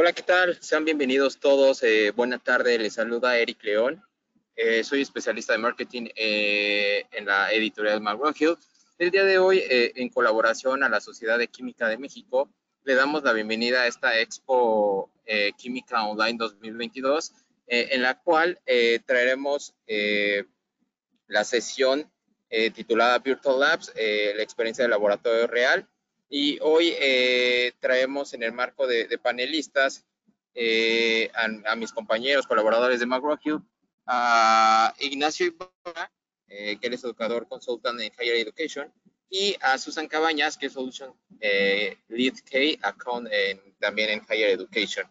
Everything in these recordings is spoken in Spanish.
Hola, ¿qué tal? Sean bienvenidos todos. Buena tarde, les saluda Eric León. Soy especialista de marketing en la editorial McGraw-Hill. El día de hoy, en colaboración a la Sociedad de Química de México, le damos la bienvenida a esta Expo Química Online 2022, en la cual traeremos la sesión titulada Virtual Labs, la experiencia de laboratorio real. Y hoy traemos en el marco de panelistas a mis compañeros, colaboradores de McGraw-Hill, a Ignacio Ibarra, que él es educador consultant en Higher Education, y a Susan Cabañas, que es Solution Lead K Account también en Higher Education.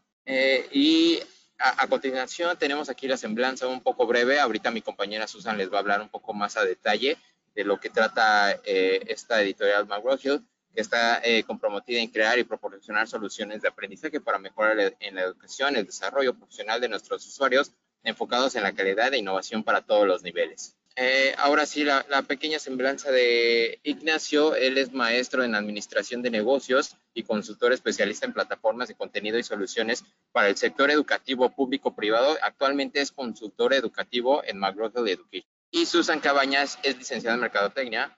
Y a continuación tenemos aquí la semblanza un poco breve. Ahorita mi compañera Susan les va a hablar un poco más a detalle de lo que trata esta editorial McGraw-Hill, que está comprometida en crear y proporcionar soluciones de aprendizaje para mejorar en la educación, el desarrollo profesional de nuestros usuarios, enfocados en la calidad e innovación para todos los niveles. Ahora sí, la pequeña semblanza de Ignacio. Él es maestro en administración de negocios y consultor especialista en plataformas de contenido y soluciones para el sector educativo público-privado. Actualmente es consultor educativo en McGraw-Hill Education. Y Susan Cabañas es licenciada en Mercadotecnia,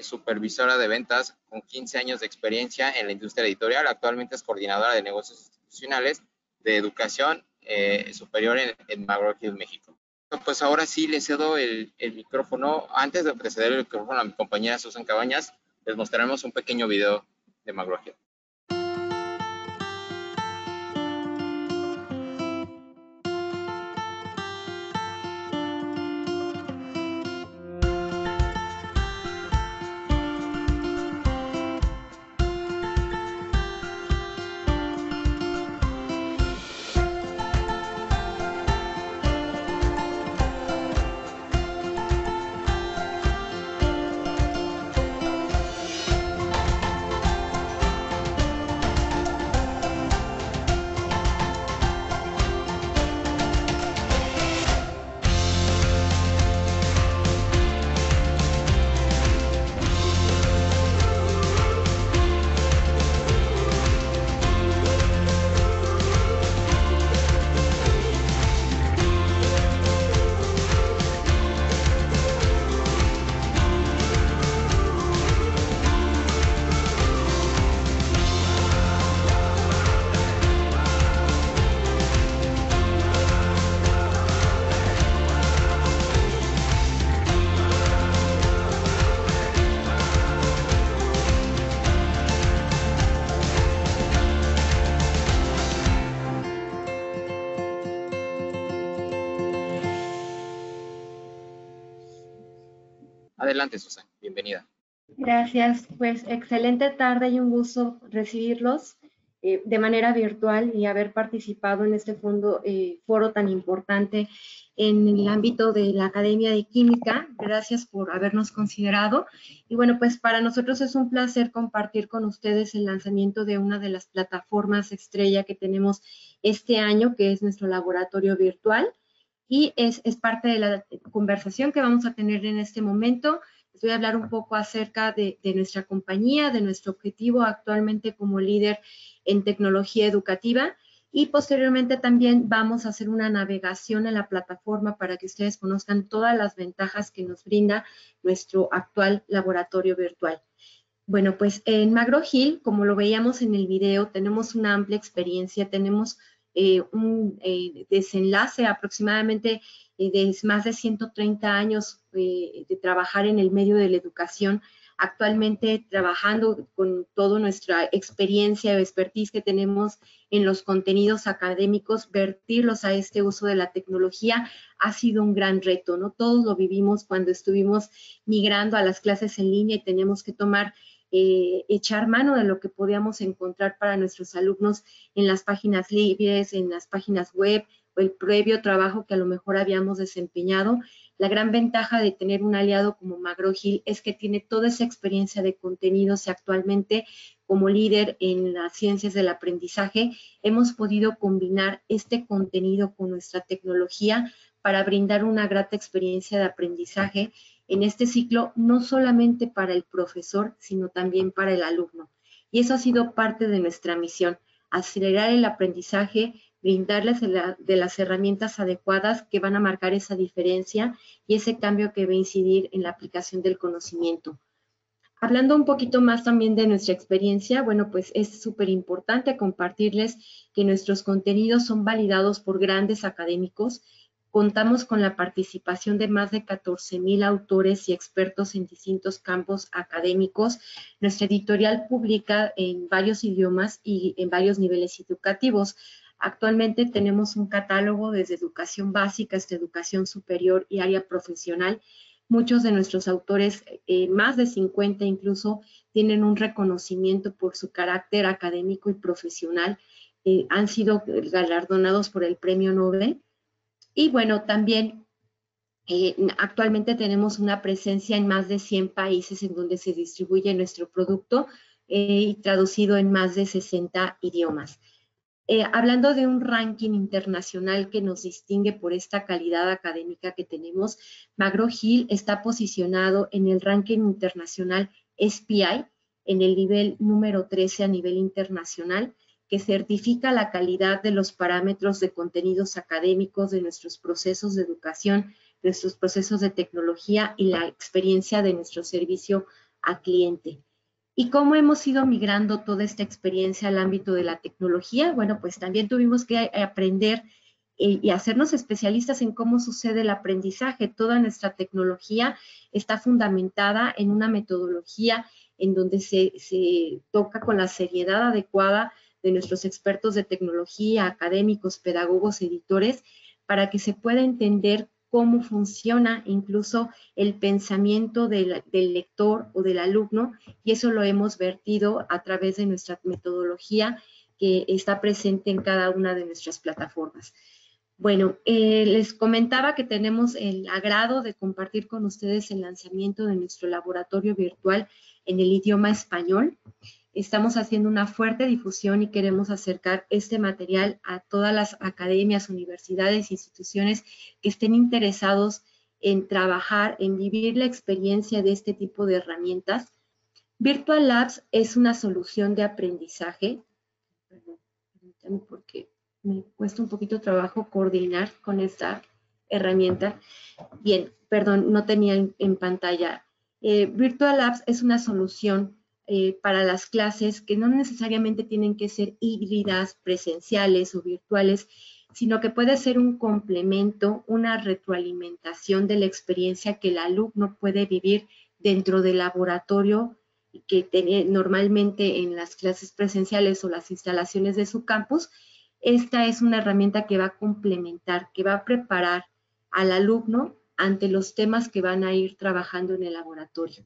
supervisora de ventas con 15 años de experiencia en la industria editorial. Actualmente es coordinadora de negocios institucionales de educación superior en McGraw-Hill, México. Pues ahora sí le cedo el micrófono. Antes de ceder el micrófono a mi compañera Susan Cabañas, les mostraremos un pequeño video de McGraw-Hill. Adelante, Susan, bienvenida. Gracias, pues excelente tarde y un gusto recibirlos de manera virtual y haber participado en este foro tan importante en el ámbito de la Academia de Química. Gracias por habernos considerado. Y bueno, pues para nosotros es un placer compartir con ustedes el lanzamiento de una de las plataformas estrella que tenemos este año, que es nuestro laboratorio virtual. Y es parte de la conversación que vamos a tener en este momento. Les voy a hablar un poco acerca de nuestra compañía, de nuestro objetivo actualmente como líder en tecnología educativa, y posteriormente también vamos a hacer una navegación en la plataforma para que ustedes conozcan todas las ventajas que nos brinda nuestro actual laboratorio virtual. Bueno, pues en McGraw-Hill, como lo veíamos en el video, tenemos una amplia experiencia, tenemos un desenlace aproximadamente de más de 130 años de trabajar en el medio de la educación, actualmente trabajando con toda nuestra experiencia o expertise que tenemos en los contenidos académicos, vertirlos a este uso de la tecnología ha sido un gran reto, ¿no? Todos lo vivimos cuando estuvimos migrando a las clases en línea y teníamos que echar mano de lo que podíamos encontrar para nuestros alumnos en las páginas libres, en las páginas web, o el previo trabajo que a lo mejor habíamos desempeñado. La gran ventaja de tener un aliado como McGraw-Hill es que tiene toda esa experiencia de contenidos y actualmente como líder en las ciencias del aprendizaje hemos podido combinar este contenido con nuestra tecnología para brindar una grata experiencia de aprendizaje en este ciclo, no solamente para el profesor, sino también para el alumno. Y eso ha sido parte de nuestra misión, acelerar el aprendizaje, brindarles de las herramientas adecuadas que van a marcar esa diferencia y ese cambio que va a incidir en la aplicación del conocimiento. Hablando un poquito más también de nuestra experiencia, bueno, pues es súper importante compartirles que nuestros contenidos son validados por grandes académicos. Contamos con la participación de más de 14,000 autores y expertos en distintos campos académicos. Nuestra editorial publica en varios idiomas y en varios niveles educativos. Actualmente tenemos un catálogo desde educación básica hasta educación superior y área profesional. Muchos de nuestros autores, más de 50 incluso, tienen un reconocimiento por su carácter académico y profesional. Han sido galardonados por el Premio Nobel. Y bueno, también actualmente tenemos una presencia en más de 100 países en donde se distribuye nuestro producto y traducido en más de 60 idiomas. Hablando de un ranking internacional que nos distingue por esta calidad académica que tenemos, McGraw-Hill está posicionado en el ranking internacional SPI, en el nivel número 13 a nivel internacional, que certifica la calidad de los parámetros de contenidos académicos de nuestros procesos de educación, de nuestros procesos de tecnología y la experiencia de nuestro servicio al cliente. ¿Y cómo hemos ido migrando toda esta experiencia al ámbito de la tecnología? Bueno, pues también tuvimos que aprender y hacernos especialistas en cómo sucede el aprendizaje. Toda nuestra tecnología está fundamentada en una metodología en donde se toca con la seriedad adecuada de nuestros expertos de tecnología, académicos, pedagogos, editores, para que se pueda entender cómo funciona incluso el pensamiento del lector o del alumno, y eso lo hemos vertido a través de nuestra metodología que está presente en cada una de nuestras plataformas. Bueno, les comentaba que tenemos el agrado de compartir con ustedes el lanzamiento de nuestro laboratorio virtual en el idioma español. Estamos haciendo una fuerte difusión y queremos acercar este material a todas las academias, universidades, instituciones que estén interesados en trabajar, en vivir la experiencia de este tipo de herramientas. Virtual Labs es una solución de aprendizaje. Permítanme porque me cuesta un poquito trabajo coordinar con esta herramienta. Bien, perdón, no tenía en pantalla. Virtual Labs es una solución para las clases que no necesariamente tienen que ser híbridas, presenciales o virtuales, sino que puede ser un complemento, una retroalimentación de la experiencia que el alumno puede vivir dentro del laboratorio que tiene normalmente en las clases presenciales o las instalaciones de su campus. Esta es una herramienta que va a complementar, que va a preparar al alumno ante los temas que van a ir trabajando en el laboratorio.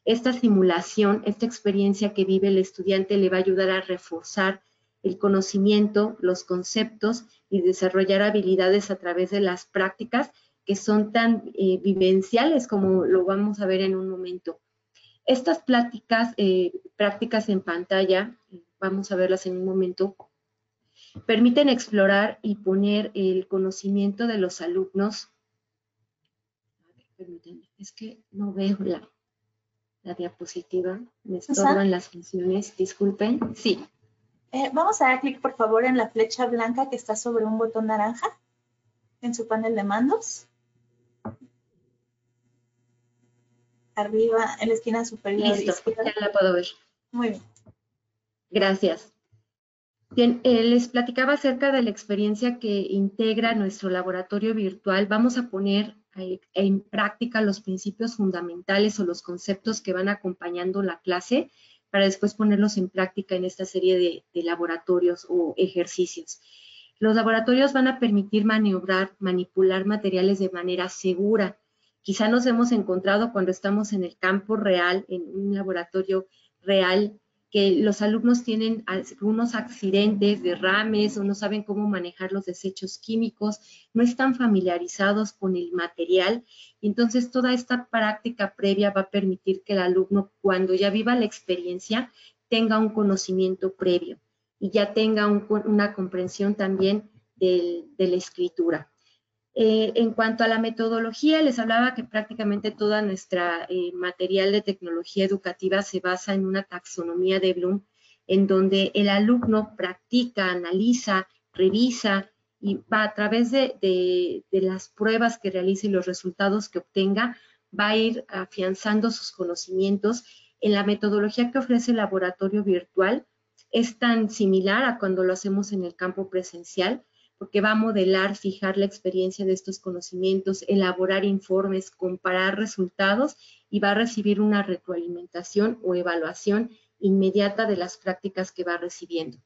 Esta simulación, esta experiencia que vive el estudiante le va a ayudar a reforzar el conocimiento, los conceptos y desarrollar habilidades a través de las prácticas que son tan vivenciales como lo vamos a ver en un momento. Estas prácticas en pantalla, vamos a verlas en un momento, permiten explorar y poner el conocimiento de los alumnos. Permítanme, es que no veo la diapositiva, me estorban las funciones, disculpen. Sí. Vamos a dar clic, por favor, en la flecha blanca que está sobre un botón naranja en su panel de mandos. Arriba, en la esquina superior. Listo, ya la puedo ver. Muy bien. Gracias. Bien, les platicaba acerca de la experiencia que integra nuestro laboratorio virtual. Vamos a poner en práctica los principios fundamentales o los conceptos que van acompañando la clase para después ponerlos en práctica en esta serie de laboratorios o ejercicios. Los laboratorios van a permitir maniobrar, manipular materiales de manera segura. Quizá nos hemos encontrado cuando estamos en el campo real, en un laboratorio real, que los alumnos tienen algunos accidentes, derrames, o no saben cómo manejar los desechos químicos, no están familiarizados con el material. Y entonces toda esta práctica previa va a permitir que el alumno, cuando ya viva la experiencia, tenga un conocimiento previo y ya tenga una comprensión también de la escritura. En cuanto a la metodología, les hablaba que prácticamente toda nuestra material de tecnología educativa se basa en una taxonomía de Bloom en donde el alumno practica, analiza, revisa y va a través de las pruebas que realice y los resultados que obtenga, va a ir afianzando sus conocimientos. En la metodología que ofrece el laboratorio virtual es tan similar a cuando lo hacemos en el campo presencial, porque va a modelar, fijar la experiencia de estos conocimientos, elaborar informes, comparar resultados y va a recibir una retroalimentación o evaluación inmediata de las prácticas que va recibiendo.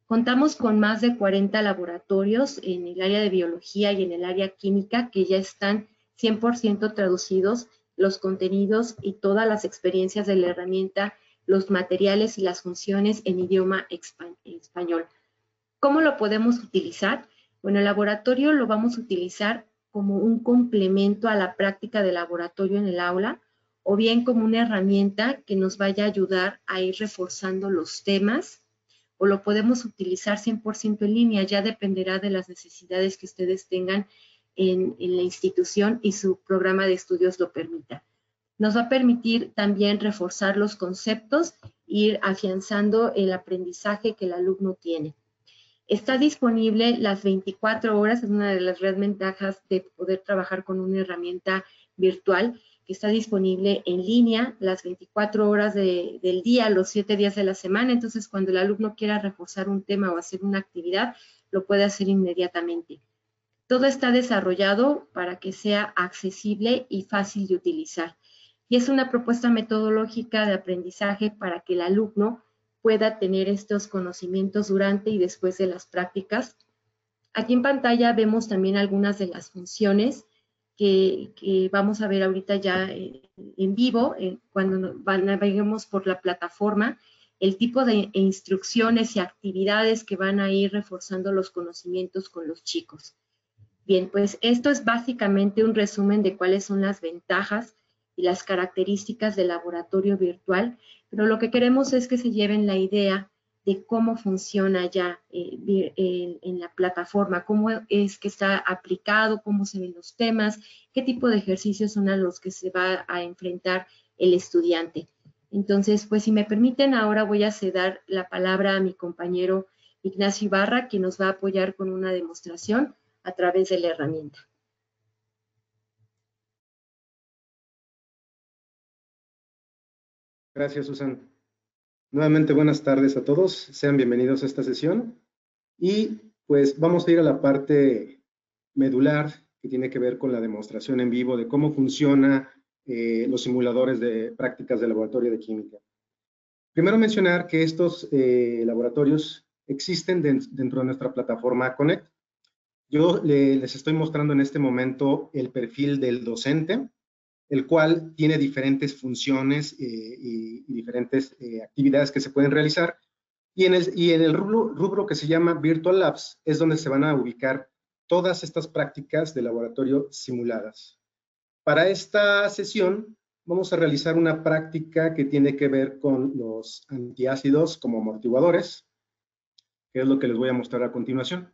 Contamos con más de 40 laboratorios en el área de biología y en el área química que ya están 100% traducidos los contenidos y todas las experiencias de la herramienta, los materiales y las funciones en idioma español. ¿Cómo lo podemos utilizar? Bueno, el laboratorio lo vamos a utilizar como un complemento a la práctica de laboratorio en el aula o bien como una herramienta que nos vaya a ayudar a ir reforzando los temas, o lo podemos utilizar 100% en línea, ya dependerá de las necesidades que ustedes tengan en la institución y su programa de estudios lo permita. Nos va a permitir también reforzar los conceptos, ir afianzando el aprendizaje que el alumno tiene. Está disponible las 24 horas, es una de las grandes ventajas de poder trabajar con una herramienta virtual, que está disponible en línea las 24 horas del día, los 7 días de la semana. Entonces, cuando el alumno quiera reforzar un tema o hacer una actividad, lo puede hacer inmediatamente. Todo está desarrollado para que sea accesible y fácil de utilizar. Y es una propuesta metodológica de aprendizaje para que el alumno pueda tener estos conocimientos durante y después de las prácticas. Aquí en pantalla vemos también algunas de las funciones que vamos a ver ahorita ya en vivo, cuando naveguemos por la plataforma, el tipo de instrucciones y actividades que van a ir reforzando los conocimientos con los chicos. Bien, pues esto es básicamente un resumen de cuáles son las ventajas y las características del laboratorio virtual, pero lo que queremos es que se lleven la idea de cómo funciona ya en la plataforma, cómo es que está aplicado, cómo se ven los temas, qué tipo de ejercicios son a los que se va a enfrentar el estudiante. Entonces, pues si me permiten, ahora voy a ceder la palabra a mi compañero Ignacio Ibarra, quien nos va a apoyar con una demostración a través de la herramienta. Gracias, Susan. Nuevamente, buenas tardes a todos. Sean bienvenidos a esta sesión. Y pues vamos a ir a la parte medular que tiene que ver con la demostración en vivo de cómo funcionan los simuladores de prácticas de laboratorio de química. Primero mencionar que estos laboratorios existen dentro de nuestra plataforma Connect. Yo les estoy mostrando en este momento el perfil del docente, el cual tiene diferentes funciones y diferentes actividades que se pueden realizar. Y en el rubro que se llama Virtual Labs es donde se van a ubicar todas estas prácticas de laboratorio simuladas. Para esta sesión vamos a realizar una práctica que tiene que ver con los antiácidos como amortiguadores, que es lo que les voy a mostrar a continuación.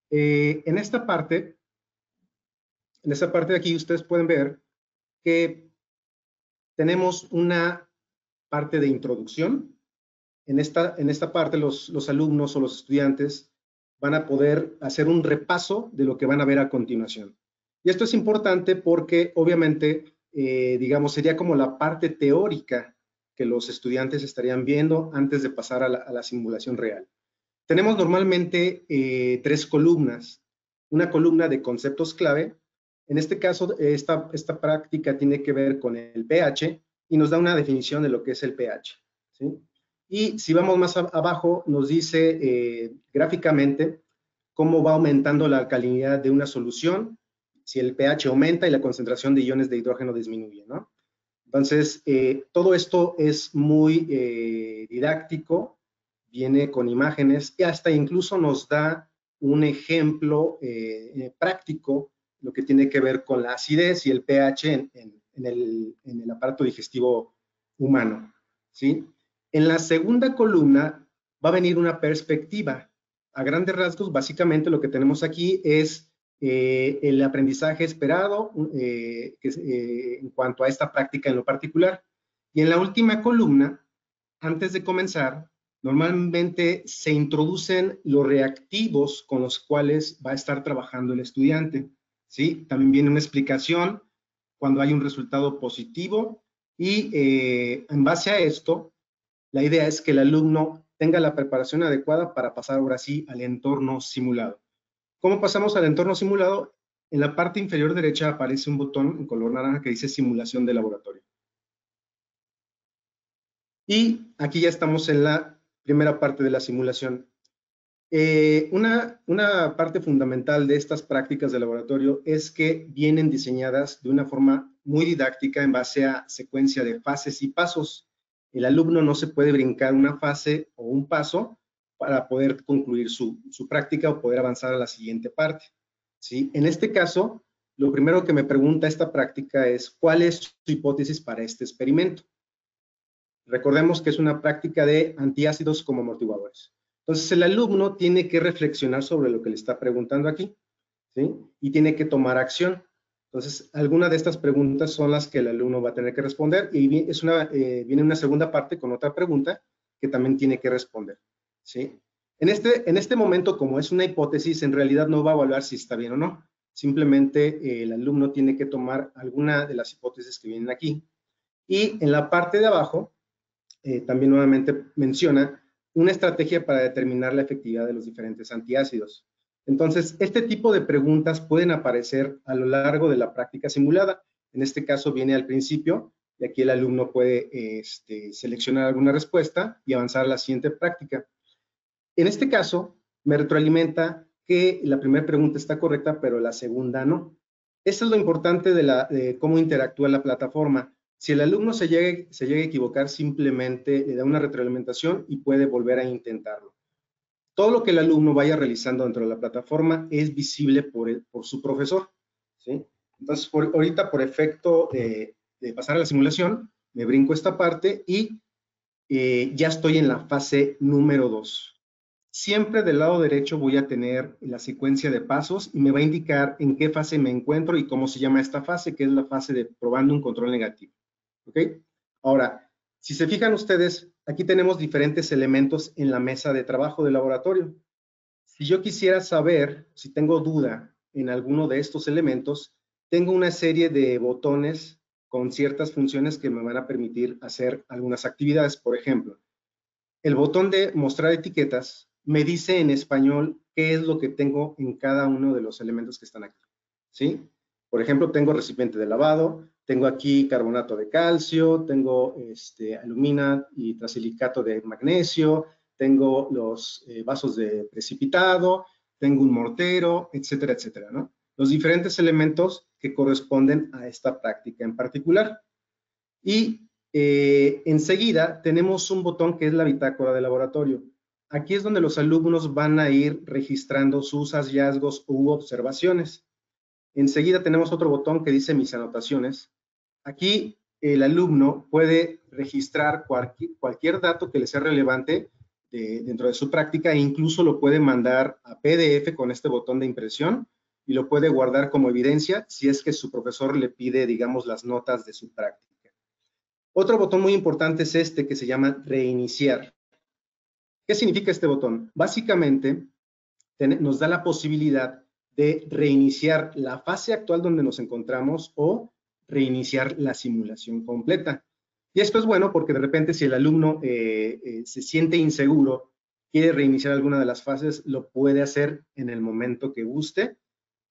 En esta parte de aquí ustedes pueden ver que tenemos una parte de introducción. En esta parte los alumnos o los estudiantes van a poder hacer un repaso de lo que van a ver a continuación. Y esto es importante porque obviamente, digamos, sería como la parte teórica que los estudiantes estarían viendo antes de pasar a la simulación real. Tenemos normalmente 3 columnas. Una columna de conceptos clave. En este caso, esta práctica tiene que ver con el pH y nos da una definición de lo que es el pH, ¿sí? Y si vamos más abajo, nos dice gráficamente cómo va aumentando la alcalinidad de una solución, si el pH aumenta y la concentración de iones de hidrógeno disminuye, ¿no? Entonces, todo esto es muy didáctico, viene con imágenes y hasta incluso nos da un ejemplo práctico, lo que tiene que ver con la acidez y el pH en el aparato digestivo humano, ¿sí? En la segunda columna va a venir una perspectiva. A grandes rasgos, básicamente lo que tenemos aquí es el aprendizaje esperado en cuanto a esta práctica en lo particular. Y en la última columna, antes de comenzar, normalmente se introducen los reactivos con los cuales va a estar trabajando el estudiante, ¿sí? También viene una explicación cuando hay un resultado positivo y en base a esto, la idea es que el alumno tenga la preparación adecuada para pasar ahora sí al entorno simulado. ¿Cómo pasamos al entorno simulado? En la parte inferior derecha aparece un botón en color naranja que dice simulación de laboratorio. Y aquí ya estamos en la primera parte de la simulación. Una parte fundamental de estas prácticas de laboratorio es que vienen diseñadas de una forma muy didáctica en base a secuencia de fases y pasos. El alumno no se puede brincar una fase o un paso para poder concluir su práctica o poder avanzar a la siguiente parte, ¿sí? En este caso, lo primero que me pregunta esta práctica es ¿cuál es su hipótesis para este experimento? Recordemos que es una práctica de antiácidos como amortiguadores. Entonces, el alumno tiene que reflexionar sobre lo que le está preguntando aquí, ¿sí? Y tiene que tomar acción. Entonces, algunas de estas preguntas son las que el alumno va a tener que responder y viene una segunda parte con otra pregunta que también tiene que responder, ¿sí? En este momento, como es una hipótesis, en realidad no va a evaluar si está bien o no. Simplemente el alumno tiene que tomar alguna de las hipótesis que vienen aquí. Y en la parte de abajo, también nuevamente menciona una estrategia para determinar la efectividad de los diferentes antiácidos. Entonces, este tipo de preguntas pueden aparecer a lo largo de la práctica simulada. En este caso viene al principio y aquí el alumno puede seleccionar alguna respuesta y avanzar a la siguiente práctica. En este caso, me retroalimenta que la primera pregunta está correcta, pero la segunda no. Eso es lo importante de cómo interactúa la plataforma. Si el alumno se llega a equivocar, simplemente le da una retroalimentación y puede volver a intentarlo. Todo lo que el alumno vaya realizando dentro de la plataforma es visible por su profesor, ¿sí? Entonces, ahorita, por efecto de pasar a la simulación, me brinco esta parte y ya estoy en la fase número 2. Siempre del lado derecho voy a tener la secuencia de pasos y me va a indicar en qué fase me encuentro y cómo se llama esta fase, que es la fase de probando un control negativo. ¿Ok? Ahora, si se fijan ustedes, aquí tenemos diferentes elementos en la mesa de trabajo del laboratorio. Si yo quisiera saber, si tengo duda en alguno de estos elementos, tengo una serie de botones con ciertas funciones que me van a permitir hacer algunas actividades. Por ejemplo, el botón de mostrar etiquetas me dice en español qué es lo que tengo en cada uno de los elementos que están aquí, ¿sí? Por ejemplo, tengo recipiente de lavado, tengo aquí carbonato de calcio, tengo alumina y trasilicato de magnesio, tengo los vasos de precipitado, tengo un mortero, etcétera, etcétera, ¿no? Los diferentes elementos que corresponden a esta práctica en particular. Y enseguida tenemos un botón que es la bitácora de laboratorio. Aquí es donde los alumnos van a ir registrando sus hallazgos u observaciones. Enseguida tenemos otro botón que dice mis anotaciones. Aquí el alumno puede registrar cualquier dato que le sea relevante dentro de su práctica e incluso lo puede mandar a PDF con este botón de impresión y lo puede guardar como evidencia si es que su profesor le pide, digamos, las notas de su práctica. Otro botón muy importante es este que se llama reiniciar. ¿Qué significa este botón? Básicamente nos da la posibilidad de reiniciar la fase actual donde nos encontramos o reiniciar la simulación completa. Y esto es bueno porque de repente si el alumno se siente inseguro, quiere reiniciar alguna de las fases, lo puede hacer en el momento que guste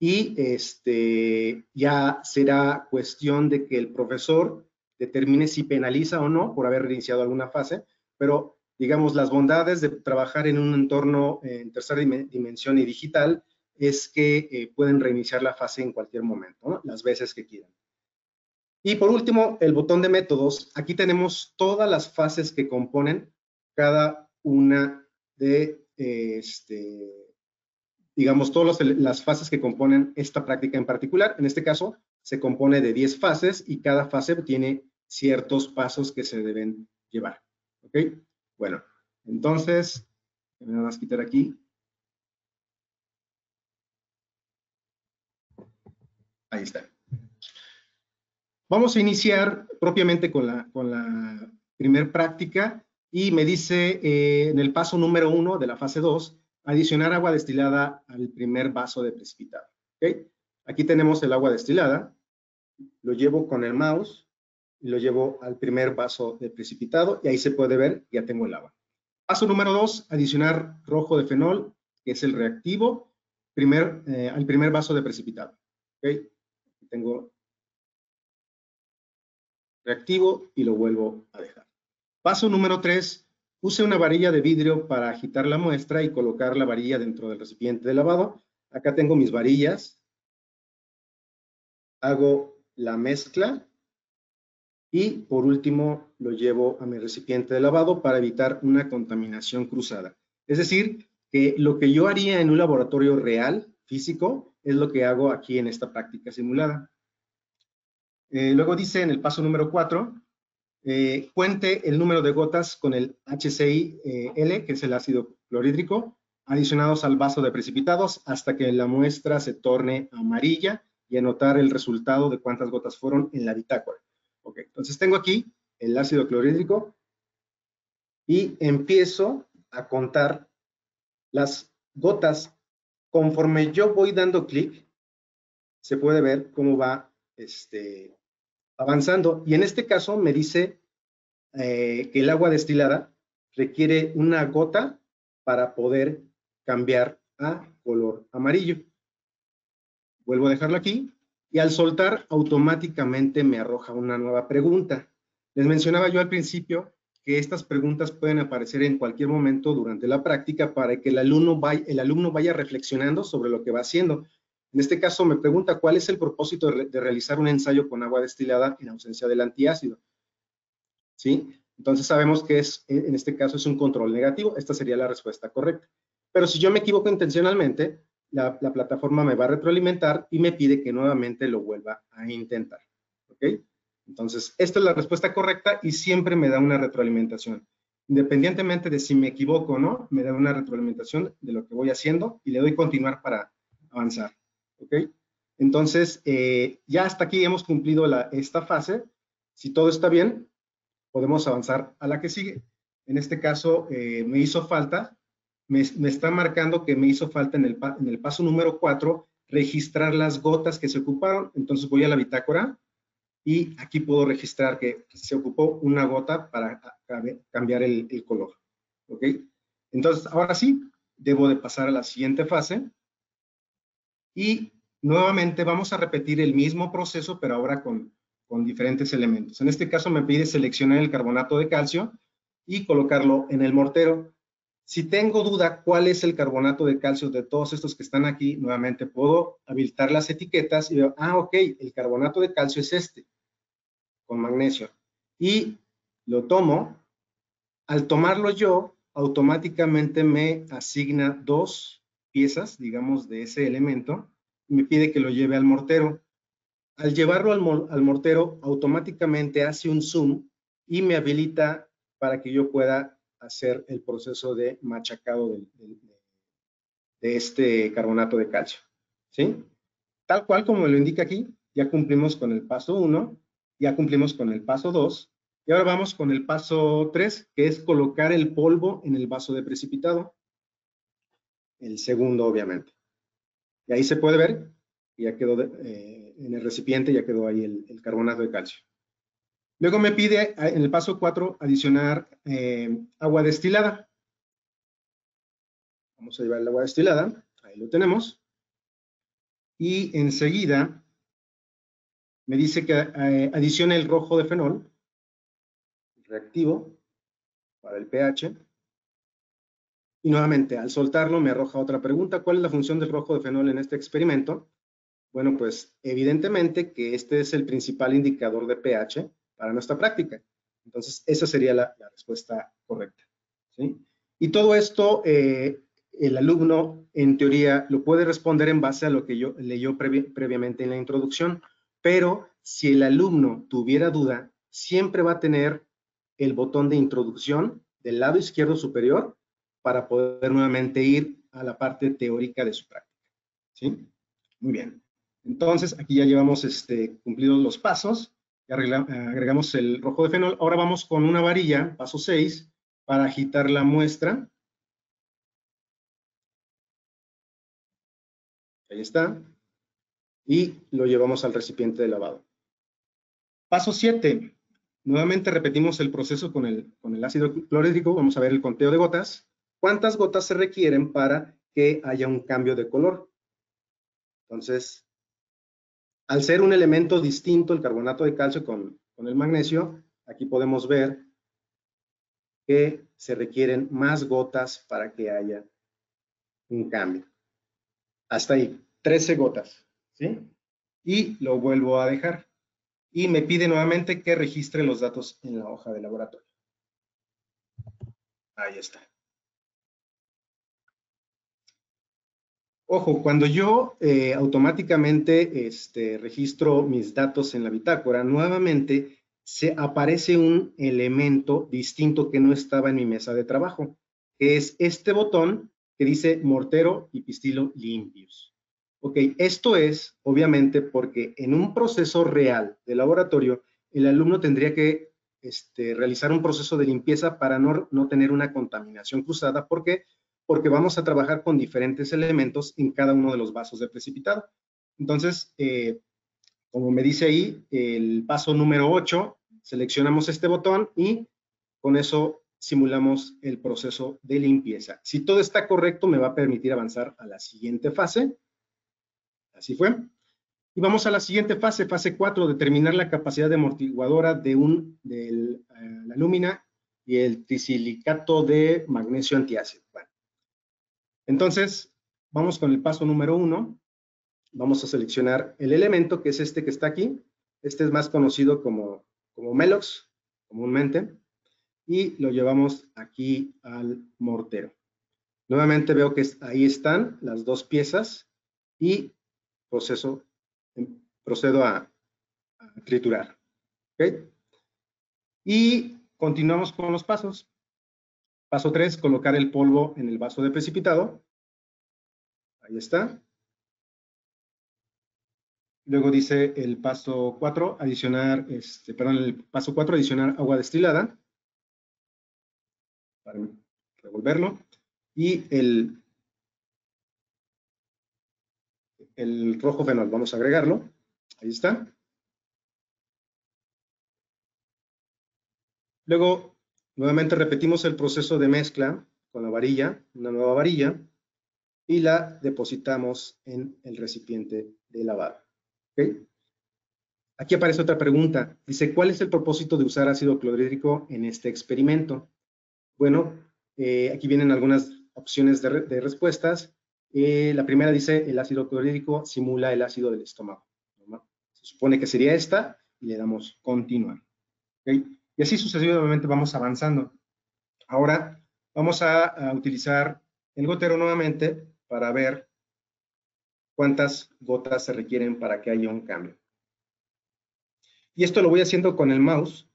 y ya será cuestión de que el profesor determine si penaliza o no por haber reiniciado alguna fase, pero digamos las bondades de trabajar en un entorno en tercera dimensión y digital es que pueden reiniciar la fase en cualquier momento, ¿no? Las veces que quieran. Y por último, el botón de métodos. Aquí tenemos todas las fases que componen cada una de, digamos, todas las fases que componen esta práctica en particular. En este caso, se compone de 10 fases y cada fase tiene ciertos pasos que se deben llevar. ¿Ok? Bueno, entonces, me voy a quitar aquí. Ahí está. Vamos a iniciar propiamente con la primer práctica y me dice en el paso número 1 de la fase 2, adicionar agua destilada al primer vaso de precipitado. ¿Okay? Aquí tenemos el agua destilada, lo llevo con el mouse y lo llevo al primer vaso de precipitado y ahí se puede ver, ya tengo el agua. Paso número 2, adicionar rojo de fenol, que es el reactivo, al primer vaso de precipitado. ¿Okay? Tengo reactivo y lo vuelvo a dejar. Paso número 3, use una varilla de vidrio para agitar la muestra y colocar la varilla dentro del recipiente de lavado. Acá tengo mis varillas. Hago la mezcla y por último lo llevo a mi recipiente de lavado para evitar una contaminación cruzada. Es decir, que lo que yo haría en un laboratorio real, físico, es lo que hago aquí en esta práctica simulada. Luego dice en el paso número 4, cuente el número de gotas con el HCl, que es el ácido clorhídrico, adicionados al vaso de precipitados hasta que la muestra se torne amarilla y anotar el resultado de cuántas gotas fueron en la bitácora. Ok, entonces tengo aquí el ácido clorhídrico y empiezo a contar las gotas. Conforme yo voy dando clic, se puede ver cómo va avanzando. Y en este caso me dice que el agua destilada requiere una gota para poder cambiar a color amarillo. Vuelvo a dejarlo aquí y al soltar automáticamente me arroja una nueva pregunta. Les mencionaba yo al principio que estas preguntas pueden aparecer en cualquier momento durante la práctica para que el alumno vaya reflexionando sobre lo que va haciendo. En este caso me pregunta cuál es el propósito de realizar un ensayo con agua destilada en ausencia del antiácido. ¿Sí? Entonces sabemos que en este caso es un control negativo. Esta sería la respuesta correcta. Pero si yo me equivoco intencionalmente, la plataforma me va a retroalimentar y me pide que nuevamente lo vuelva a intentar. ¿Ok? Entonces, esta es la respuesta correcta y siempre me da una retroalimentación. Independientemente de si me equivoco o no, me da una retroalimentación de lo que voy haciendo y le doy continuar para avanzar. ¿Ok? Entonces, ya hasta aquí hemos cumplido esta fase. Si todo está bien, podemos avanzar a la que sigue. En este caso, me hizo falta, me está marcando que me hizo falta en el paso número 4 registrar las gotas que se ocuparon. Entonces voy a la bitácora y aquí puedo registrar que se ocupó una gota para cambiar el color. ¿Ok? Entonces, ahora sí, debo de pasar a la siguiente fase y nuevamente vamos a repetir el mismo proceso, pero ahora con diferentes elementos. En este caso me pide seleccionar el carbonato de calcio y colocarlo en el mortero. Si tengo duda cuál es el carbonato de calcio de todos estos que están aquí, nuevamente puedo habilitar las etiquetas y veo, ok, el carbonato de calcio es este, con magnesio. Y lo tomo. Al tomarlo yo, automáticamente me asigna 2 piezas, digamos, de ese elemento, y me pide que lo lleve al mortero. Al llevarlo al mortero, automáticamente hace un zoom y me habilita para que yo pueda hacer el proceso de machacado de este carbonato de calcio. ¿Sí? Tal cual como lo indica aquí, ya cumplimos con el paso 1, ya cumplimos con el paso 2, y ahora vamos con el paso 3, que es colocar el polvo en el vaso de precipitado. El segundo, obviamente. Y ahí se puede ver, ya quedó en el recipiente, ya quedó ahí el carbonato de calcio. Luego me pide en el paso 4 adicionar agua destilada. Vamos a llevar el agua destilada, ahí lo tenemos. Y enseguida me dice que adicione el rojo de fenol, reactivo, para el pH. Y nuevamente, al soltarlo me arroja otra pregunta. ¿Cuál es la función del rojo de fenol en este experimento? Bueno, pues evidentemente que este es el principal indicador de pH para nuestra práctica. Entonces, esa sería la respuesta correcta. ¿Sí? Y todo esto, el alumno, en teoría, lo puede responder en base a lo que yo leyó previamente en la introducción, pero si el alumno tuviera duda, siempre va a tener el botón de introducción del lado izquierdo superior para poder nuevamente ir a la parte teórica de su práctica. ¿Sí? Muy bien. Entonces, aquí ya llevamos cumplidos los pasos, ya agregamos el rojo de fenol. Ahora vamos con una varilla, paso 6, para agitar la muestra. Ahí está. Y lo llevamos al recipiente de lavado. Paso 7. Nuevamente repetimos el proceso con el ácido clorhídrico. Vamos a ver el conteo de gotas. ¿Cuántas gotas se requieren para que haya un cambio de color? Entonces, al ser un elemento distinto, el carbonato de calcio con el magnesio, aquí podemos ver que se requieren más gotas para que haya un cambio. Hasta ahí, 13 gotas, ¿sí? Y lo vuelvo a dejar. Y me pide nuevamente que registre los datos en la hoja de laboratorio. Ahí está. Ojo, cuando yo automáticamente registro mis datos en la bitácora, nuevamente se aparece un elemento distinto que no estaba en mi mesa de trabajo, que es este botón que dice mortero y pistilo limpios. Ok, esto es obviamente porque en un proceso real de laboratorio, el alumno tendría que realizar un proceso de limpieza para no tener una contaminación cruzada. ¿Por qué? Porque vamos a trabajar con diferentes elementos en cada uno de los vasos de precipitado. Entonces, como me dice ahí, el paso número 8, seleccionamos este botón y con eso simulamos el proceso de limpieza. Si todo está correcto, me va a permitir avanzar a la siguiente fase. Así fue. Y vamos a la siguiente fase, fase 4, determinar la capacidad de amortiguadora de la alúmina y el trisilicato de magnesio antiácido. Bueno. Entonces, vamos con el paso número 1. Vamos a seleccionar el elemento, que es este que está aquí. Este es más conocido como Melox, comúnmente. Y lo llevamos aquí al mortero. Nuevamente veo que ahí están las dos piezas y procedo a triturar. ¿Okay? Y continuamos con los pasos. Paso 3, colocar el polvo en el vaso de precipitado. Ahí está. Luego dice el paso 4, el paso 4, adicionar agua destilada para revolverlo. Y el rojo fenol, vamos a agregarlo. Ahí está. Luego, nuevamente repetimos el proceso de mezcla con la varilla, una nueva varilla, y la depositamos en el recipiente de lavado. ¿Okay? Aquí aparece otra pregunta. Dice, ¿cuál es el propósito de usar ácido clorhídrico en este experimento? Bueno, aquí vienen algunas opciones de respuestas. La primera dice, el ácido clorhídrico simula el ácido del estómago. ¿No? Se supone que sería esta y le damos continuar. ¿Okay? Y así sucesivamente vamos avanzando. Ahora vamos a utilizar el gotero nuevamente para ver cuántas gotas se requieren para que haya un cambio. Y esto lo voy haciendo con el mouse.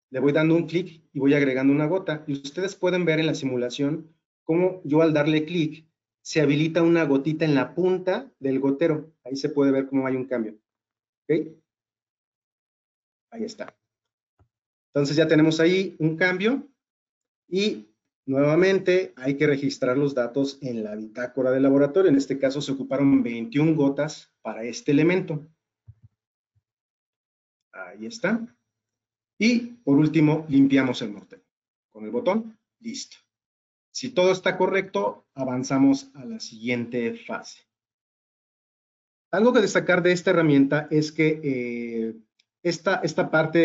Le voy dando un clic y voy agregando una gota. Y ustedes pueden ver en la simulación cómo yo al darle clic se habilita una gotita en la punta del gotero. Ahí se puede ver cómo hay un cambio. ¿Ok? Ahí está. Entonces ya tenemos ahí un cambio y nuevamente hay que registrar los datos en la bitácora del laboratorio. En este caso se ocuparon 21 gotas para este elemento. Ahí está. Y por último limpiamos el mortero. Con el botón, listo. Si todo está correcto, avanzamos a la siguiente fase. Algo que destacar de esta herramienta es que esta parte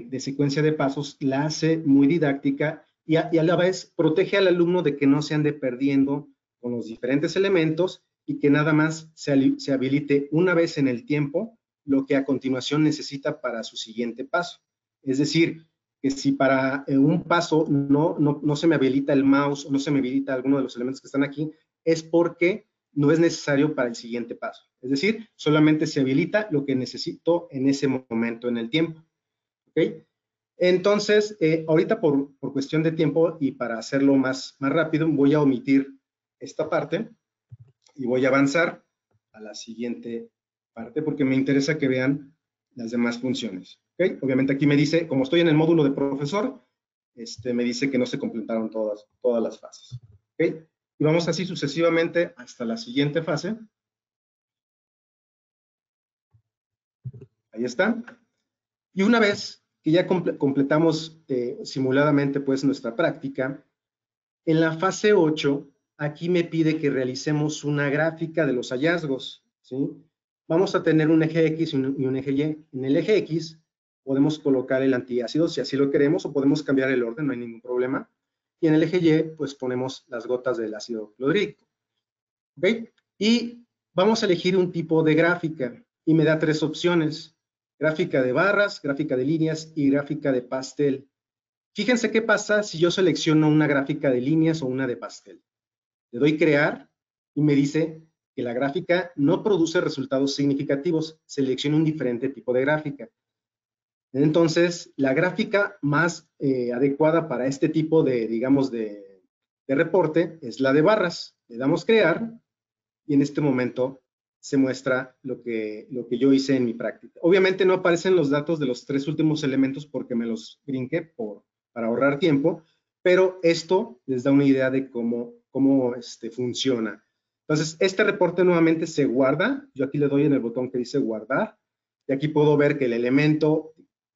de secuencia de pasos la hace muy didáctica y a la vez protege al alumno de que no se ande perdiendo con los diferentes elementos y que nada más se habilite una vez en el tiempo lo que a continuación necesita para su siguiente paso. Es decir, que si para un paso no se me habilita el mouse o no se me habilita alguno de los elementos que están aquí, es porque no es necesario para el siguiente paso. Es decir, solamente se habilita lo que necesito en ese momento en el tiempo. ¿Ok? Entonces, ahorita por cuestión de tiempo y para hacerlo más rápido, voy a omitir esta parte y voy a avanzar a la siguiente parte porque me interesa que vean las demás funciones. ¿Okay? Obviamente aquí me dice, como estoy en el módulo de profesor, me dice que no se completaron todas las fases. ¿Okay? Y vamos así sucesivamente hasta la siguiente fase. Ahí está. Y una vez que ya completamos simuladamente pues nuestra práctica, en la fase 8, aquí me pide que realicemos una gráfica de los hallazgos, ¿sí? Vamos a tener un eje X y un eje Y. En el eje X podemos colocar el antiácido si así lo queremos, o podemos cambiar el orden, no hay ningún problema. Y en el eje Y, pues ponemos las gotas del ácido clorhídrico. ¿Ok? Y vamos a elegir un tipo de gráfica, y me da 3 opciones: gráfica de barras, gráfica de líneas y gráfica de pastel. Fíjense qué pasa si yo selecciono una gráfica de líneas o una de pastel. Le doy crear y me dice que la gráfica no produce resultados significativos. Selecciono un diferente tipo de gráfica. Entonces, la gráfica más adecuada para este tipo de, digamos, de reporte es la de barras. Le damos crear y en este momento se muestra lo que yo hice en mi práctica. Obviamente no aparecen los datos de los 3 últimos elementos porque me los brinqué para ahorrar tiempo, pero esto les da una idea de cómo funciona. Entonces, este reporte nuevamente se guarda. Yo aquí le doy en el botón que dice guardar, y aquí puedo ver que el elemento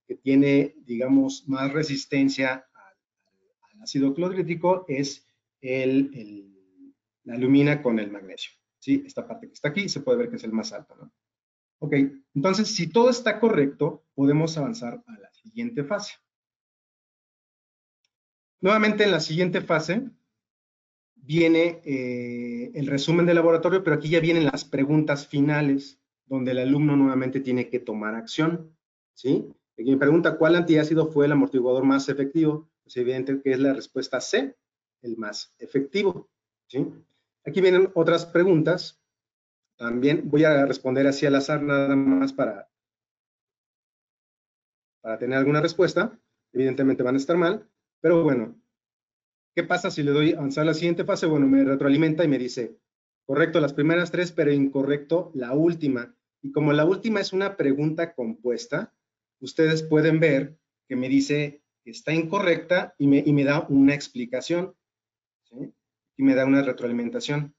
que tiene, digamos, más resistencia al ácido clorhídrico es la alumina con el magnesio. ¿Sí? Esta parte que está aquí se puede ver que es el más alto, ¿no? Ok, entonces, si todo está correcto, podemos avanzar a la siguiente fase. Nuevamente, en la siguiente fase viene el resumen del laboratorio, pero aquí ya vienen las preguntas finales, donde el alumno nuevamente tiene que tomar acción, ¿sí? Aquí me pregunta, ¿cuál antiácido fue el amortiguador más efectivo? Pues evidente que es la respuesta C, el más efectivo, ¿sí? Aquí vienen otras preguntas. También voy a responder así al azar, nada más para tener alguna respuesta. Evidentemente van a estar mal, pero bueno, ¿qué pasa si le doy avanzar a la siguiente fase? Bueno, me retroalimenta y me dice, correcto las primeras 3, pero incorrecto la última. Y como la última es una pregunta compuesta, ustedes pueden ver que me dice que está incorrecta y me da una explicación, ¿sí? Y me da una retroalimentación,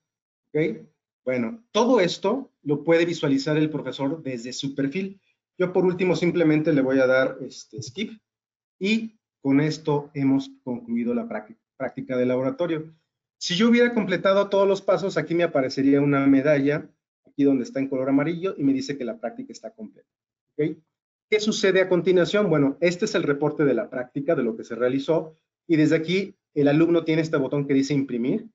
¿ok? Bueno, todo esto lo puede visualizar el profesor desde su perfil. Yo por último simplemente le voy a dar skip y con esto hemos concluido la práctica de laboratorio. Si yo hubiera completado todos los pasos, aquí me aparecería una medalla, aquí donde está en color amarillo, y me dice que la práctica está completa. ¿Okay? ¿Qué sucede a continuación? Bueno, este es el reporte de la práctica, de lo que se realizó, y desde aquí el alumno tiene este botón que dice imprimir,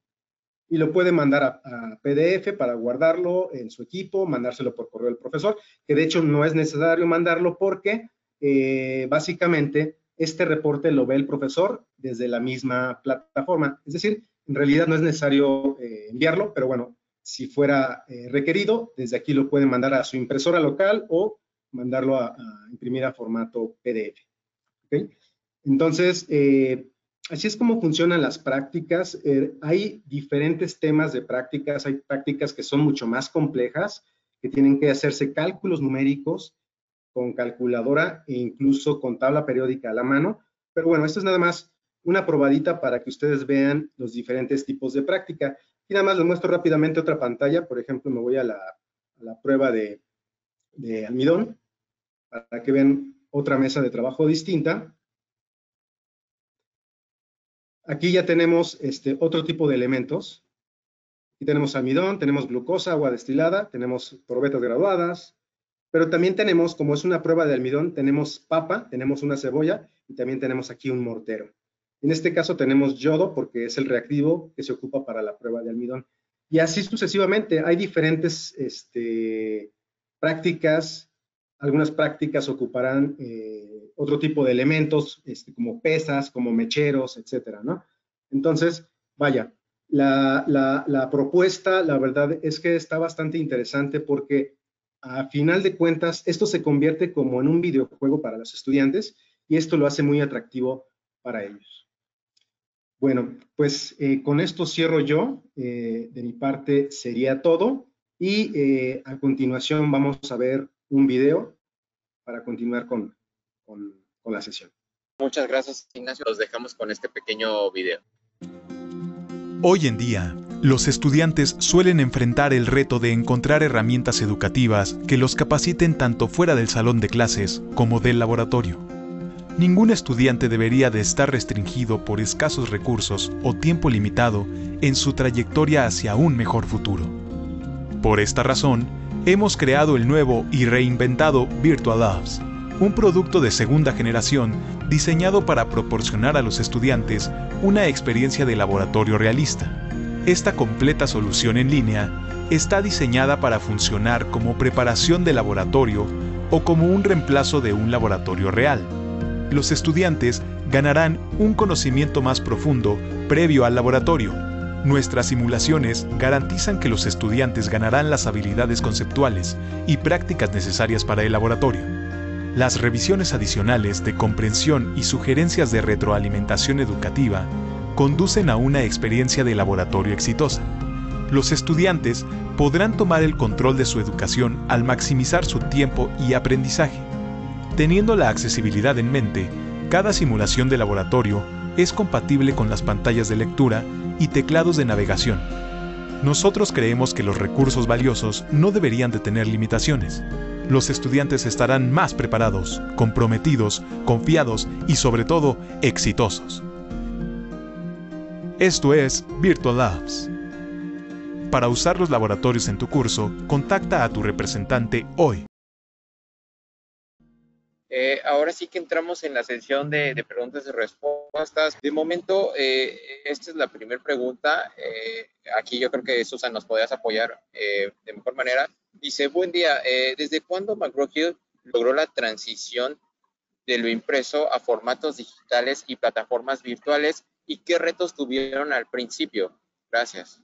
y lo puede mandar a PDF para guardarlo en su equipo, mandárselo por correo al profesor, que de hecho no es necesario mandarlo porque básicamente este reporte lo ve el profesor desde la misma plataforma. Es decir, en realidad no es necesario enviarlo, pero bueno, si fuera requerido, desde aquí lo pueden mandar a su impresora local o mandarlo a imprimir a formato PDF. ¿Okay? Entonces, así es como funcionan las prácticas. Hay diferentes temas de prácticas. Hay prácticas que son mucho más complejas, que tienen que hacerse cálculos numéricos con calculadora e incluso con tabla periódica a la mano. Pero bueno, esto es nada más una probadita para que ustedes vean los diferentes tipos de práctica. Y nada más les muestro rápidamente otra pantalla. Por ejemplo, me voy a la prueba de almidón para que vean otra mesa de trabajo distinta. Aquí ya tenemos otro tipo de elementos. Aquí tenemos almidón, tenemos glucosa, agua destilada, tenemos probetas graduadas, pero también tenemos, como es una prueba de almidón, tenemos papa, tenemos una cebolla y también tenemos aquí un mortero. En este caso tenemos yodo porque es el reactivo que se ocupa para la prueba de almidón. Y así sucesivamente, hay diferentes prácticas. Algunas prácticas ocuparán otro tipo de elementos, como pesas, como mecheros, etcétera, ¿no? Entonces, vaya, la propuesta, la verdad es que está bastante interesante porque a final de cuentas, esto se convierte como en un videojuego para los estudiantes y esto lo hace muy atractivo para ellos. Bueno, pues con esto cierro yo. De mi parte sería todo y a continuación vamos a ver un video para continuar con la sesión. Muchas gracias, Ignacio. Los dejamos con este pequeño video. Hoy en día, los estudiantes suelen enfrentar el reto de encontrar herramientas educativas que los capaciten tanto fuera del salón de clases como del laboratorio. Ningún estudiante debería de estar restringido por escasos recursos o tiempo limitado en su trayectoria hacia un mejor futuro. Por esta razón, hemos creado el nuevo y reinventado Virtual Labs, un producto de segunda generación diseñado para proporcionar a los estudiantes una experiencia de laboratorio realista. Esta completa solución en línea está diseñada para funcionar como preparación de laboratorio o como un reemplazo de un laboratorio real. Los estudiantes ganarán un conocimiento más profundo previo al laboratorio. Nuestras simulaciones garantizan que los estudiantes ganarán las habilidades conceptuales y prácticas necesarias para el laboratorio. Las revisiones adicionales de comprensión y sugerencias de retroalimentación educativa conducen a una experiencia de laboratorio exitosa. Los estudiantes podrán tomar el control de su educación al maximizar su tiempo y aprendizaje. Teniendo la accesibilidad en mente, cada simulación de laboratorio es compatible con las pantallas de lectura y teclados de navegación. Nosotros creemos que los recursos valiosos no deberían de tener limitaciones. Los estudiantes estarán más preparados, comprometidos, confiados y sobre todo, exitosos. Esto es Virtual Labs. Para usar los laboratorios en tu curso, contacta a tu representante hoy. Ahora sí que entramos en la sección de preguntas y respuestas. De momento, esta es la primera pregunta. Aquí yo creo que Susan nos podrías apoyar de mejor manera. Dice, buen día, ¿desde cuándo McGraw-Hill logró la transición de lo impreso a formatos digitales y plataformas virtuales? ¿Y qué retos tuvieron al principio? Gracias.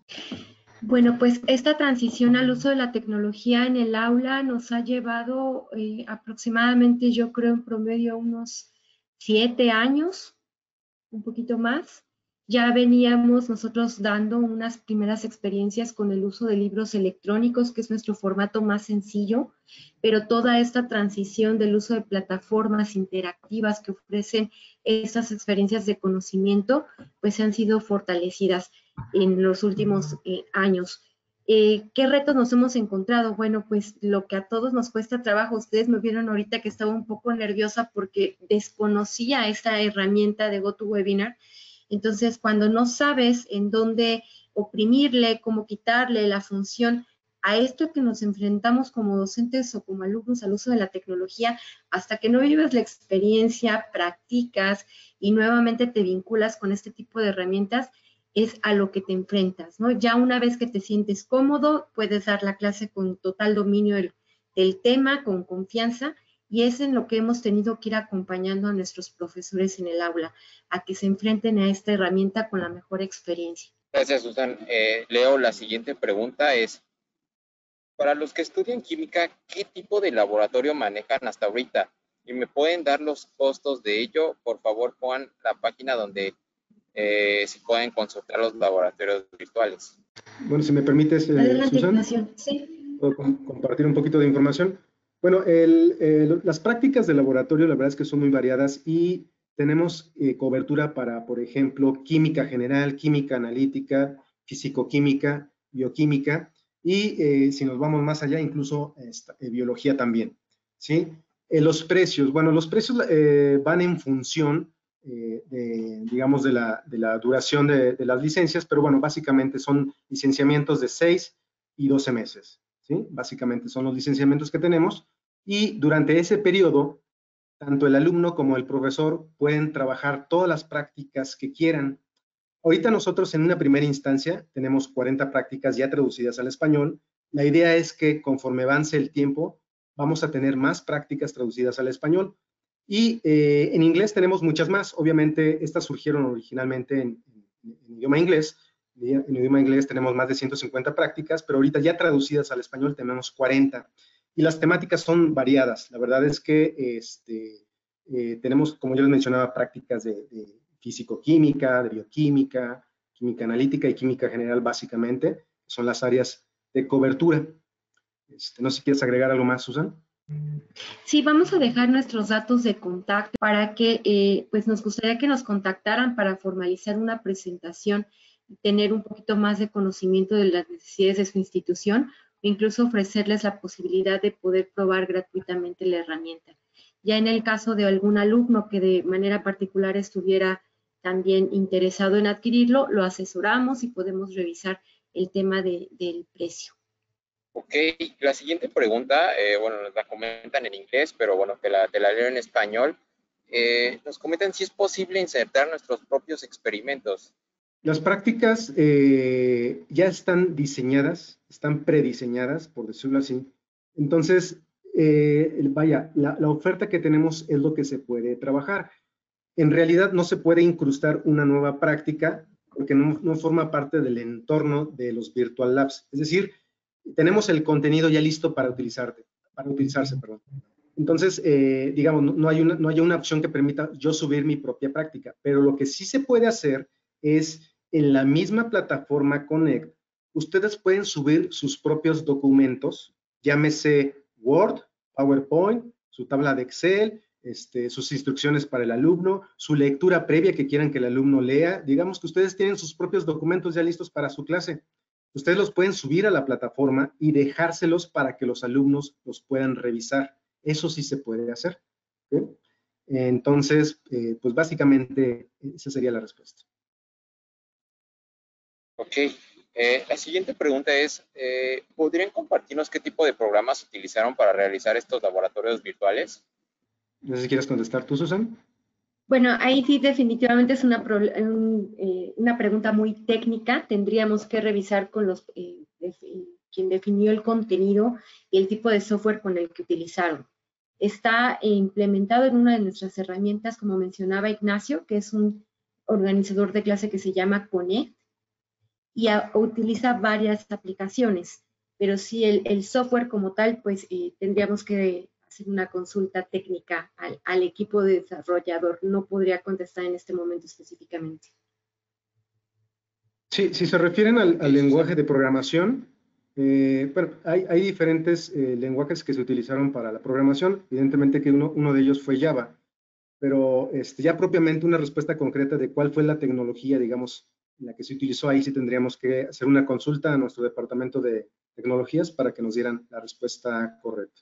Bueno, pues esta transición al uso de la tecnología en el aula nos ha llevado aproximadamente, yo creo, en promedio unos 7 años, un poquito más. Ya veníamos nosotros dando unas primeras experiencias con el uso de libros electrónicos, que es nuestro formato más sencillo, pero toda esta transición del uso de plataformas interactivas que ofrecen estas experiencias de conocimiento, pues han sido fortalecidas en los últimos años. ¿Qué retos nos hemos encontrado? Bueno, pues lo que a todos nos cuesta trabajo. Ustedes me vieron ahorita que estaba un poco nerviosa porque desconocía esta herramienta de GoToWebinar. Entonces, cuando no sabes en dónde oprimirle, cómo quitarle la función a esto que nos enfrentamos como docentes o como alumnos al uso de la tecnología, hasta que no vives la experiencia, practicas y nuevamente te vinculas con este tipo de herramientas, es a lo que te enfrentas, ¿no? Ya una vez que te sientes cómodo, puedes dar la clase con total dominio del tema, con confianza, y es en lo que hemos tenido que ir acompañando a nuestros profesores en el aula, a que se enfrenten a esta herramienta con la mejor experiencia. Gracias, Susan. Leo, la siguiente pregunta es, para los que estudian química, ¿qué tipo de laboratorio manejan hasta ahorita? ¿Y me pueden dar los costos de ello? Por favor, pongan la página donde se pueden consultar los laboratorios virtuales. Bueno, si me permites, Adelante, Susan, Ignacio. Sí. ¿puedo compartir un poquito de información? Bueno, las prácticas de laboratorio, la verdad es que son muy variadas y tenemos cobertura para, por ejemplo, química general, química analítica, fisicoquímica, bioquímica y si nos vamos más allá, incluso biología también, ¿sí? Los precios, bueno, los precios van en función digamos, de la duración de las licencias, pero bueno, básicamente son licenciamientos de 6 y 12 meses, ¿sí? Básicamente son los licenciamientos que tenemos y durante ese periodo, tanto el alumno como el profesor pueden trabajar todas las prácticas que quieran. Ahorita nosotros en una primera instancia tenemos 40 prácticas ya traducidas al español. La idea es que conforme avance el tiempo, vamos a tener más prácticas traducidas al español. Y en inglés tenemos muchas más. Obviamente, estas surgieron originalmente en idioma inglés. En idioma inglés tenemos más de 150 prácticas, pero ahorita ya traducidas al español tenemos 40. Y las temáticas son variadas. La verdad es que tenemos, como yo les mencionaba, prácticas de físico-química, de bioquímica, química analítica y química general, básicamente. Son las áreas de cobertura. No sé si quieres agregar algo más, Susan. Sí, vamos a dejar nuestros datos de contacto para que, pues nos gustaría que nos contactaran para formalizar una presentación y tener un poquito más de conocimiento de las necesidades de su institución, e incluso ofrecerles la posibilidad de poder probar gratuitamente la herramienta. Ya en el caso de algún alumno que de manera particular estuviera también interesado en adquirirlo, lo asesoramos y podemos revisar el tema del precio. Ok, la siguiente pregunta, bueno, nos la comentan en inglés, pero bueno, te la leo en español. Nos comentan si es posible insertar nuestros propios experimentos. Las prácticas ya están diseñadas, están prediseñadas, por decirlo así. Entonces, vaya, la oferta que tenemos es lo que se puede trabajar. En realidad no se puede incrustar una nueva práctica porque no forma parte del entorno de los Virtual Labs. Es decir, tenemos el contenido ya listo para utilizarse, perdón. Entonces, digamos, no hay una opción que permita yo subir mi propia práctica, pero lo que sí se puede hacer es en la misma plataforma Connect, ustedes pueden subir sus propios documentos, llámese Word, PowerPoint, su tabla de Excel, sus instrucciones para el alumno, su lectura previa que quieran que el alumno lea. Digamos que ustedes tienen sus propios documentos ya listos para su clase. Ustedes los pueden subir a la plataforma y dejárselos para que los alumnos los puedan revisar. Eso sí se puede hacer. ¿Sí? Entonces, pues básicamente esa sería la respuesta. Ok, la siguiente pregunta es, ¿podrían compartirnos qué tipo de programas utilizaron para realizar estos laboratorios virtuales? No sé si quieres contestar tú, Susan. Bueno, ahí sí definitivamente es una pregunta muy técnica. Tendríamos que revisar con quien definió el contenido y el tipo de software con el que utilizaron. Está implementado en una de nuestras herramientas, como mencionaba Ignacio, que es un organizador de clase que se llama Connect y utiliza varias aplicaciones. Pero sí, el software como tal, pues tendríamos que hacer una consulta técnica al equipo de desarrollador. No podría contestar en este momento específicamente. Sí, si se refieren al lenguaje de programación, bueno, hay diferentes lenguajes que se utilizaron para la programación. Evidentemente que uno de ellos fue Java, pero ya propiamente una respuesta concreta de cuál fue la tecnología, digamos, en la que se utilizó, ahí sí tendríamos que hacer una consulta a nuestro departamento de tecnologías para que nos dieran la respuesta correcta.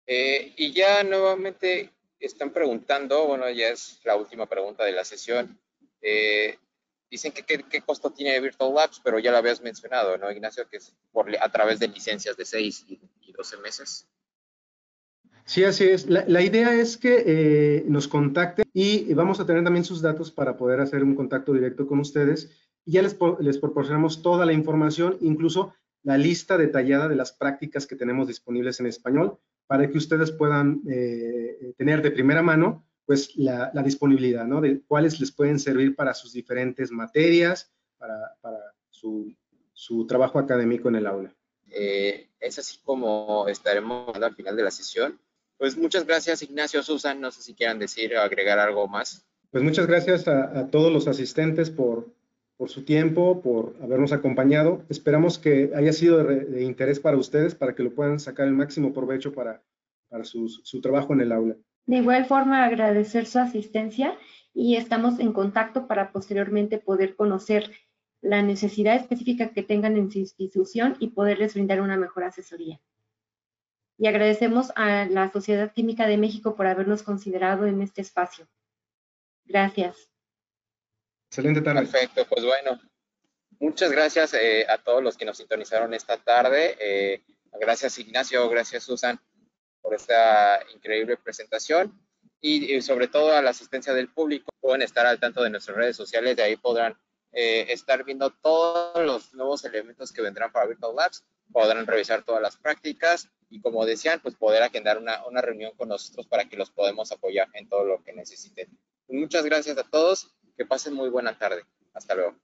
Y ya nuevamente están preguntando, bueno, ya es la última pregunta de la sesión. Dicen que qué costo tiene Virtual Labs, pero ya lo habías mencionado, ¿no, Ignacio? Que es a través de licencias de 6 y 12 meses. Sí, así es. La idea es que nos contacten y vamos a tener también sus datos para poder hacer un contacto directo con ustedes y ya les proporcionamos toda la información, incluso la lista detallada de las prácticas que tenemos disponibles en español para que ustedes puedan tener de primera mano pues la disponibilidad, ¿no? De cuáles les pueden servir para sus diferentes materias, para su trabajo académico en el aula. Es así como estaremos al final de la sesión. Pues muchas gracias, Ignacio, Susan. No sé si quieran decir o agregar algo más. Pues muchas gracias a todos los asistentes por su tiempo, por habernos acompañado. Esperamos que haya sido de interés para ustedes, para que lo puedan sacar el máximo provecho para su trabajo en el aula. De igual forma, agradecer su asistencia y estamos en contacto para posteriormente poder conocer la necesidad específica que tengan en su institución y poderles brindar una mejor asesoría. Y agradecemos a la Sociedad Química de México por habernos considerado en este espacio. Gracias. Excelente tarde. Perfecto, pues bueno, muchas gracias a todos los que nos sintonizaron esta tarde. Gracias, Ignacio, gracias, Susan, por esta increíble presentación y sobre todo a la asistencia del público. Pueden estar al tanto de nuestras redes sociales, de ahí podrán estar viendo todos los nuevos elementos que vendrán para Virtual Labs, podrán revisar todas las prácticas y, como decían, pues poder agendar una reunión con nosotros para que los podamos apoyar en todo lo que necesiten. Muchas gracias a todos, que pasen muy buena tarde. Hasta luego.